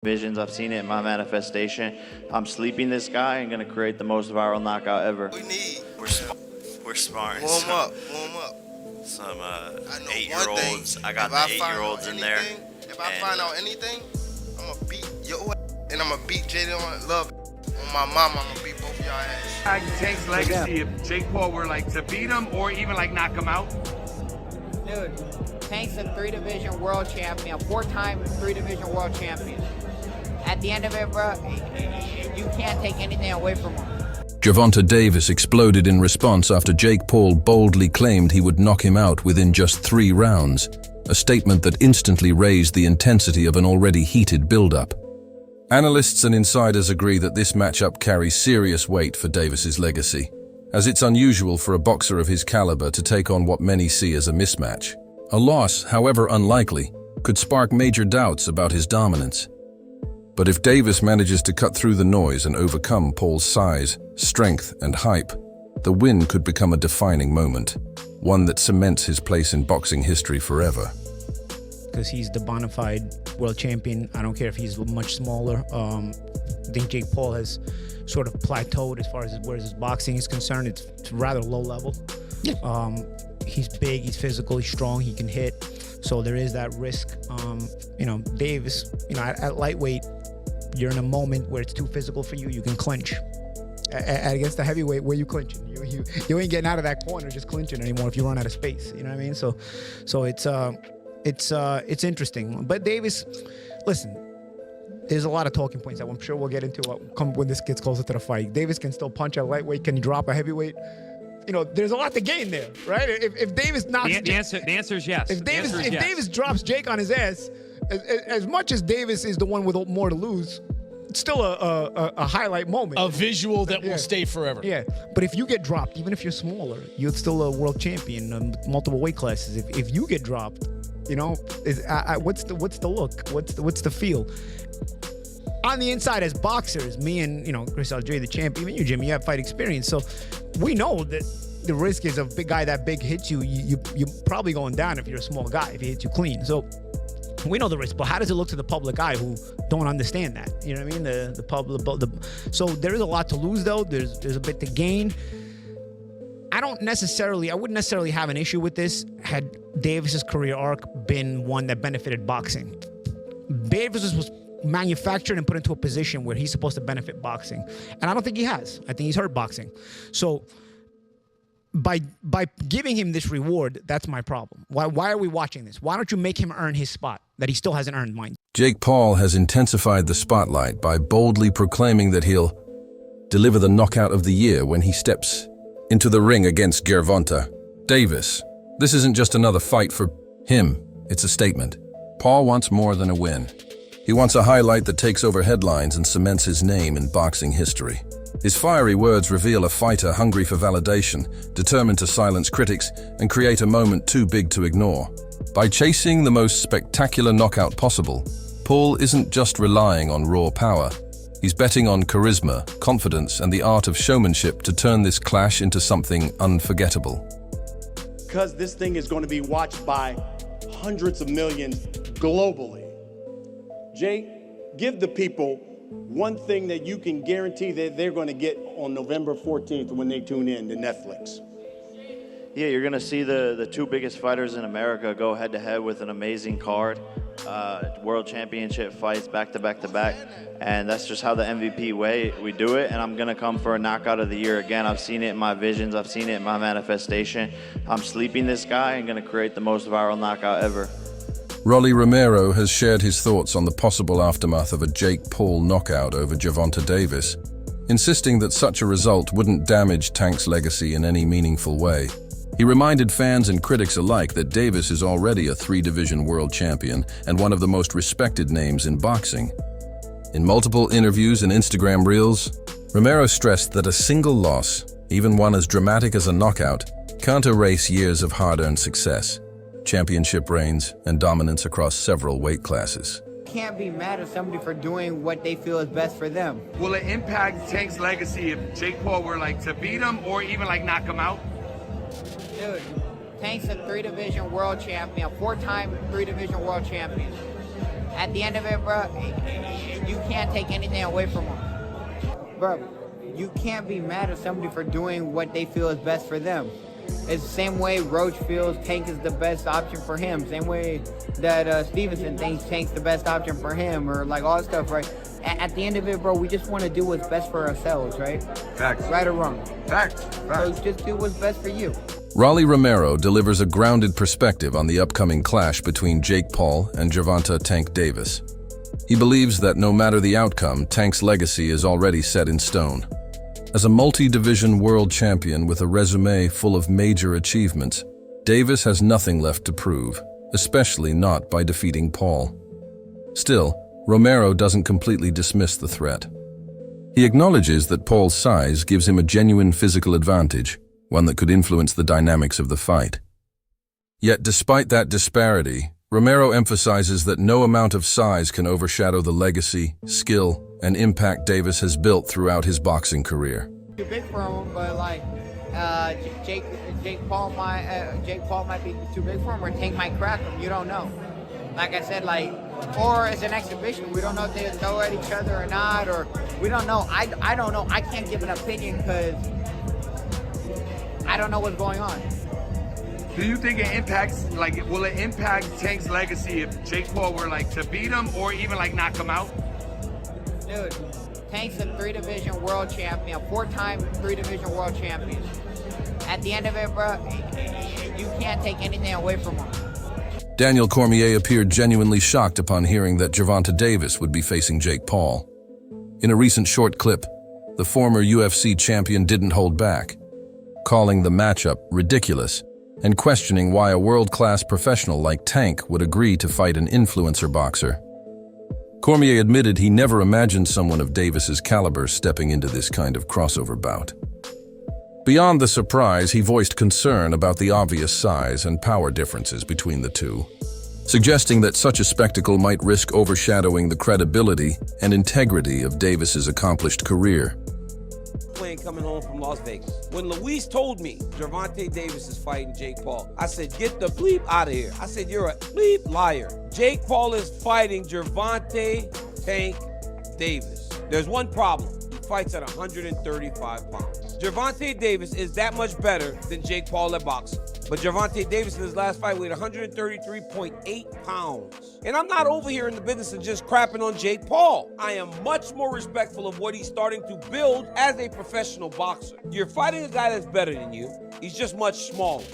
Visions, I've seen it in my manifestation. I'm sleeping this guy and gonna create the most viral knockout ever. We're sparring. Warm up. Some I know 8-year-olds. one thing, I got the 8-year-olds in there. If I find out anything, I'm gonna beat your ass, and I'm gonna beat Jaden Love. On my mama, I'm gonna beat both of y'all ass. Tank's legacy if Jake Paul were like to beat him or even like knock him out. Dude, Tank's a 3-division world champion, 4-time 3-division world champion. At the end of it, bro, you can't take anything away from him. Gervonta Davis exploded in response after Jake Paul boldly claimed he would knock him out within just 3 rounds, a statement that instantly raised the intensity of an already heated build-up. Analysts and insiders agree that this matchup carries serious weight for Davis's legacy, as it's unusual for a boxer of his caliber to take on what many see as a mismatch. A loss, however unlikely, could spark major doubts about his dominance. But if Davis manages to cut through the noise and overcome Paul's size, strength, and hype, the win could become a defining moment, one that cements his place in boxing history forever. Because he's the bona fide world champion. I don't care if he's much smaller. I think Jake Paul has sort of plateaued as far as where his boxing is concerned. It's rather low level. Yeah. He's big, he's physical, he's strong, he can hit. So there is that risk. Davis, at lightweight, you're in a moment where it's too physical for you. You can clinch. Against the heavyweight, where you clinching? You ain't getting out of that corner just clinching anymore if you run out of space. You know what I mean? So it's interesting. But Davis, listen, there's a lot of talking points that I'm sure we'll get into when this gets closer to the fight. Davis can still punch at lightweight. Can he drop a heavyweight? There's a lot to gain there, right? If Davis knocks... The answer is yes. If Davis drops Jake on his ass, as much as Davis is the one with more to lose, it's still a highlight moment. A visual that will stay forever. Yeah, but if you get dropped, even if you're smaller, you're still a world champion, multiple weight classes. If you get dropped, what's the look? What's the feel? On the inside, as boxers, me and Chris Algieri, the champ, even you, Jimmy, you have fight experience, so we know that the risk is a big guy that big hits you. You're probably going down if you're a small guy if he hits you clean. So we know the risk, but how does it look to the public eye who don't understand that? You know what I mean? The public. So there is a lot to lose, though. There's a bit to gain. I wouldn't necessarily have an issue with this had Davis's career arc been one that benefited boxing. Davis was manufactured and put into a position where he's supposed to benefit boxing, and I don't think he has. I think he's hurt boxing. So by giving him this reward, that's my problem. Why are we watching this? Why don't you make him earn his spot that he still hasn't earned mine? Jake Paul has intensified the spotlight by boldly proclaiming that he'll deliver the knockout of the year when he steps into the ring against Gervonta Davis. This isn't just another fight for him, it's a statement. Paul wants more than a win. He wants a highlight that takes over headlines and cements his name in boxing history. His fiery words reveal a fighter hungry for validation, determined to silence critics and create a moment too big to ignore. By chasing the most spectacular knockout possible, Paul isn't just relying on raw power. He's betting on charisma, confidence, and the art of showmanship to turn this clash into something unforgettable. Because this thing is going to be watched by hundreds of millions globally. Jake, give the people one thing that you can guarantee that they're going to get on November 14th when they tune in to Netflix. Yeah, you're gonna see the 2 biggest fighters in America go head-to-head with an amazing card, world championship fights back to back to back, and that's just how the MVP way we do it. And I'm gonna come for a knockout of the year again. I've seen it in my visions, I've seen it in my manifestation. I'm sleeping this guy and gonna create the most viral knockout ever. Rolly Romero has shared his thoughts on the possible aftermath of a Jake Paul knockout over Gervonta Davis, insisting that such a result wouldn't damage Tank's legacy in any meaningful way. He reminded fans and critics alike that Davis is already a 3-division world champion and one of the most respected names in boxing. In multiple interviews and Instagram reels, Romero stressed that a single loss, even one as dramatic as a knockout, can't erase years of hard-earned success, championship reigns, and dominance across several weight classes. Can't be mad at somebody for doing what they feel is best for them. Will it impact Tank's legacy if Jake Paul were like to beat him or even like knock him out? Dude, Tank's a 3-division world champion, 4-time 3-division world champion. At the end of it, bro, you can't take anything away from him. Bro, you can't be mad at somebody for doing what they feel is best for them. It's the same way Roach feels Tank is the best option for him. Same way that Stevenson thinks Tank's the best option for him, or like all that stuff, right? At the end of it, bro, we just want to do what's best for ourselves, right? Facts. Right or wrong. Facts. So just do what's best for you. Rolly Romero delivers a grounded perspective on the upcoming clash between Jake Paul and Gervonta "Tank" Davis. He believes that no matter the outcome, Tank's legacy is already set in stone. As a multi-division world champion with a resume full of major achievements, Davis has nothing left to prove, especially not by defeating Paul. Still, Romero doesn't completely dismiss the threat. He acknowledges that Paul's size gives him a genuine physical advantage, one that could influence the dynamics of the fight. Yet despite that disparity, Romero emphasizes that no amount of size can overshadow the legacy, skill, and impact Davis has built throughout his boxing career. Too big for him, but like Jake Paul might be too big for him, or Tank might crack him. You don't know. Like I said, like, or as an exhibition, we don't know if they throw at each other or not, or we don't know. I don't know. I can't give an opinion because I don't know what's going on. Do you think it impacts, like, will it impact Tank's legacy if Jake Paul were like to beat him or even like knock him out? Dude, Tank's a 3-division world champion, 4-time 3-division world champion. At the end of it, bro, you can't take anything away from him. Daniel Cormier appeared genuinely shocked upon hearing that Gervonta Davis would be facing Jake Paul. In a recent short clip, the former UFC champion didn't hold back, calling the matchup ridiculous and questioning why a world-class professional like Tank would agree to fight an influencer boxer. Cormier admitted he never imagined someone of Davis's caliber stepping into this kind of crossover bout. Beyond the surprise, he voiced concern about the obvious size and power differences between the two, suggesting that such a spectacle might risk overshadowing the credibility and integrity of Davis's accomplished career. Plane coming home from Las Vegas. When Luis told me Gervonta Davis is fighting Jake Paul, I said, get the bleep out of here. I said, you're a bleep liar. Jake Paul is fighting Gervonta "Tank" Davis. There's one problem. He fights at 135 pounds. Gervonta Davis is that much better than Jake Paul at boxing. But Gervonta Davis in his last fight weighed 133.8 pounds. And I'm not over here in the business of just crapping on Jake Paul. I am much more respectful of what he's starting to build as a professional boxer. You're fighting a guy that's better than you. He's just much smaller.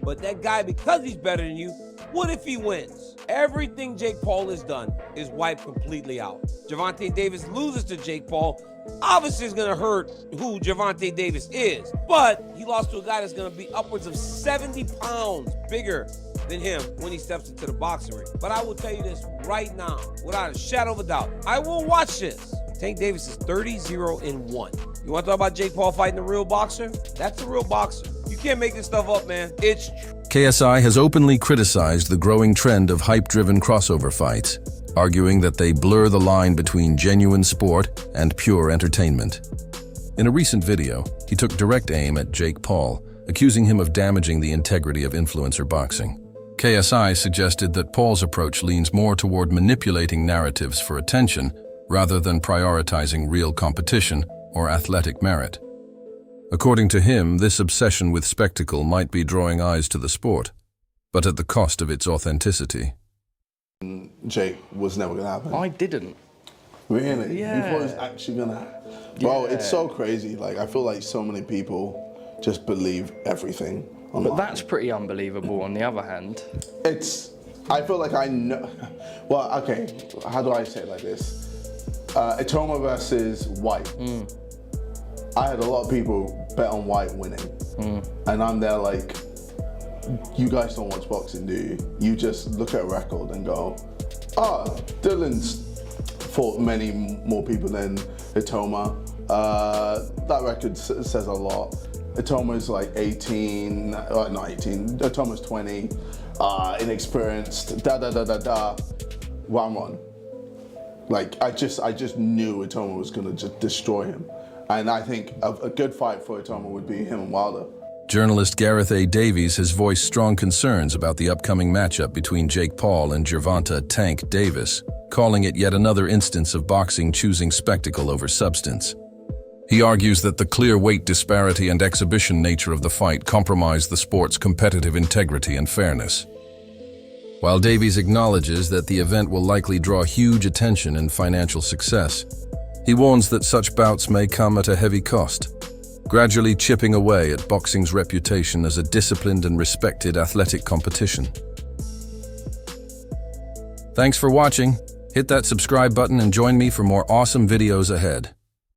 But that guy, because he's better than you, what if he wins? Everything Jake Paul has done is wiped completely out. Gervonta Davis loses to Jake Paul. Obviously, it's going to hurt who Gervonta Davis is, but he lost to a guy that's going to be upwards of 70 pounds bigger than him when he steps into the boxing ring. But I will tell you this right now, without a shadow of a doubt, I will watch this. Tank Davis is 30-0-1. You want to talk about Jake Paul fighting a real boxer? That's a real boxer. You can't make this stuff up, man. It's true. KSI has openly criticized the growing trend of hype-driven crossover fights, arguing that they blur the line between genuine sport and pure entertainment. In a recent video, he took direct aim at Jake Paul, accusing him of damaging the integrity of influencer boxing. KSI suggested that Paul's approach leans more toward manipulating narratives for attention rather than prioritizing real competition or athletic merit. According to him, this obsession with spectacle might be drawing eyes to the sport, but at the cost of its authenticity. Jake was never gonna happen. I didn't. Really? Yeah. You thought it was actually gonna happen? Bro, it's so crazy. Like, I feel like so many people just believe everything online. But that's pretty unbelievable on the other hand. I feel like I know, well, okay, how do I say it like this? Itoma versus White. I had a lot of people bet on White winning. And I'm there like, you guys don't watch boxing, do you? You just look at a record and go, Dylan's fought many more people than Itoma. That record says a lot. Itoma's like 18, not 18, Itoma's 20, inexperienced, one. Like, I just knew Itoma was gonna just destroy him. And I think a good fight for Itoma would be him and Wilder. Journalist Gareth A. Davies has voiced strong concerns about the upcoming matchup between Jake Paul and Gervonta "Tank" Davis. calling it yet another instance of boxing choosing spectacle over substance. He argues that the clear weight disparity and exhibition nature of the fight compromise the sport's competitive integrity and fairness. While Davies acknowledges that the event will likely draw huge attention and financial success, he warns that such bouts may come at a heavy cost, gradually chipping away at boxing's reputation as a disciplined and respected athletic competition. Thanks for watching. Hit that subscribe button and join me for more awesome videos ahead.